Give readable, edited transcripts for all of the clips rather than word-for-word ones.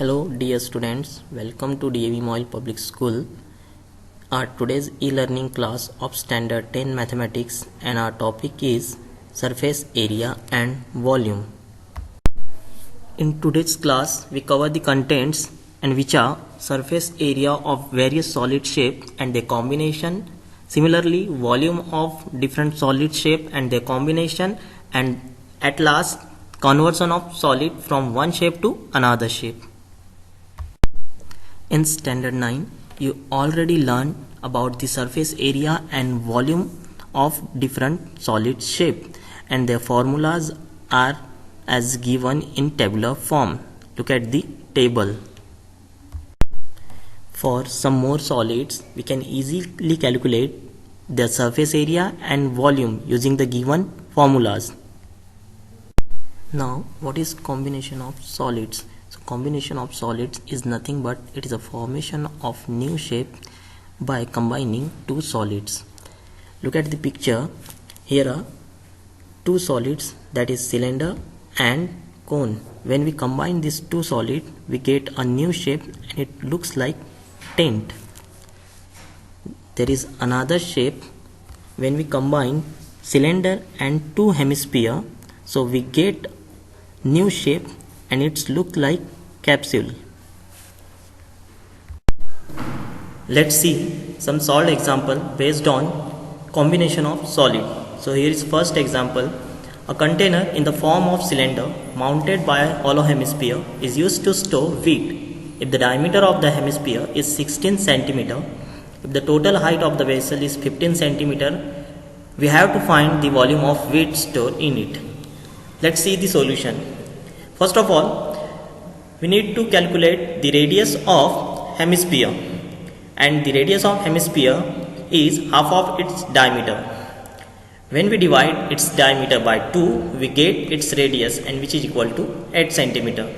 Hello dear students, welcome to DAV Moyle Public School. Our today's e-learning class of Standard 10 Mathematics, and our topic is surface area and volume. In today's class we cover the contents and which are surface area of various solid shape and their combination, similarly volume of different solid shape and their combination, and at last conversion of solid from one shape to another shape. In Standard 9, you already learned about the surface area and volume of different solid shape, and their formulas are as given in tabular form. Look at the table. For some more solids, we can easily calculate their surface area and volume using the given formulas. Now, what is combination of solids? So combination of solids is nothing but it is a formation of new shape by combining two solids. Look at the picture. Here are two solids, that is cylinder and cone. When we combine these two solids, we get a new shape and it looks like tent. There is another shape when we combine cylinder and two hemisphere, so we get new shape and it's look like capsule. Let's see some solved example based on combination of solid. So here is first example. A container in the form of cylinder mounted by a hollow hemisphere is used to store wheat. If the diameter of the hemisphere is 16 cm, if the total height of the vessel is 15 cm, we have to find the volume of wheat stored in it. Let's see the solution. First of all, we need to calculate the radius of hemisphere, and the radius of hemisphere is half of its diameter. When we divide its diameter by 2, we get its radius, and which is equal to 8 cm.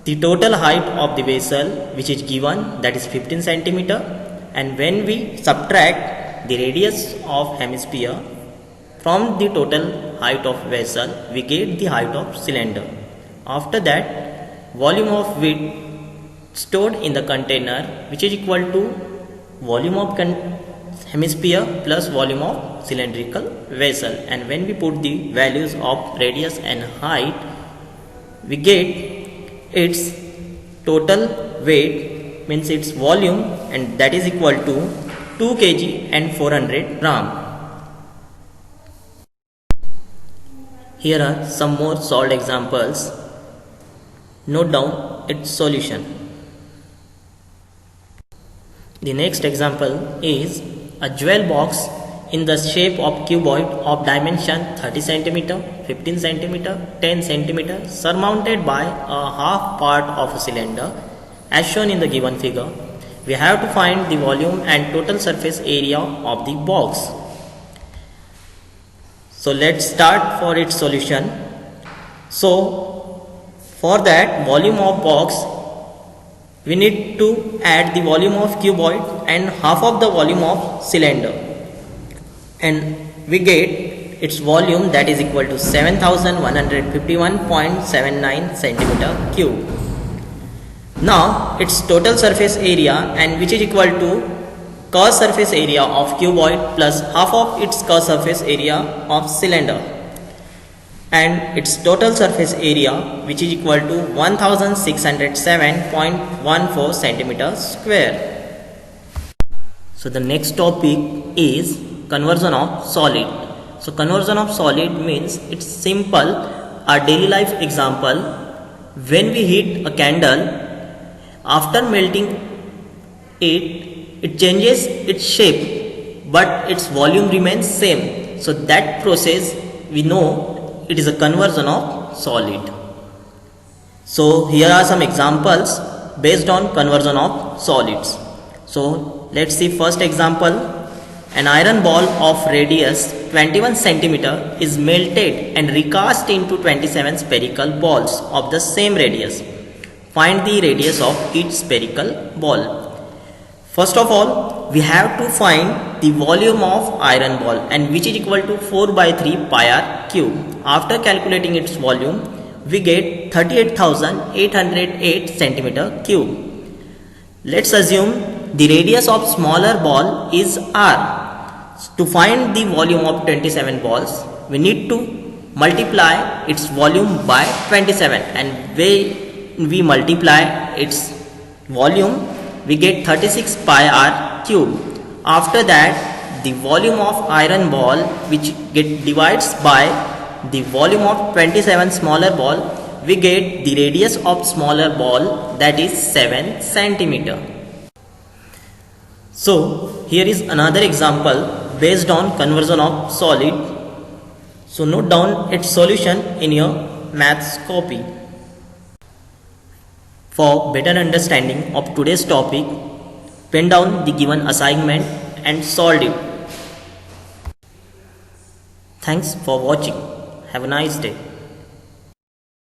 The total height of the vessel which is given, that is 15 cm, and when we subtract the radius of hemisphere from the total height of vessel, we get the height of cylinder. After that, volume of wheat stored in the container, which is equal to volume of hemisphere plus volume of cylindrical vessel, and when we put the values of radius and height, we get its total weight, means its volume, and that is equal to 2 kg and 400 gram. Here are some more solved examples. Note down its solution. The next example is a jewel box in the shape of cuboid of dimension 30 cm, 15 cm, 10 cm, surmounted by a half part of a cylinder as shown in the given figure. We have to find the volume and total surface area of the box. So let's start for its solution. So for that volume of box, we need to add the volume of cuboid and half of the volume of cylinder, and we get its volume, that is equal to 7151.79 cm cube. Now its total surface area, and which is equal to curved surface area of cuboid plus half of its curved surface area of cylinder, and its total surface area, which is equal to 1607.14 cm square. So the next topic is conversion of solid. So conversion of solid means it's simple. Our daily life example, when we heat a candle, after melting it changes its shape, but its volume remains same. So that process we know it is a conversion of solid. So here are some examples based on conversion of solids. So let's see first example. An iron ball of radius 21 cm is melted and recast into 27 spherical balls of the same radius. Find the radius of each spherical ball. First of all, we have to find the volume of iron ball, and which is equal to 4 by 3 pi r cube. After calculating its volume, we get 38,808 centimeter cube. Let's assume the radius of smaller ball is r. To find the volume of 27 balls, we need to multiply its volume by 27, and when we multiply its volume, we get 36 pi r cube. After that, the volume of iron ball, which divides by the volume of 27 smaller ball, we get the radius of smaller ball, that is 7 centimeter. So here is another example based on conversion of solid. So note down its solution in your maths copy. For better understanding of today's topic, pen down the given assignment and solve it. Thanks for watching. Have a nice day.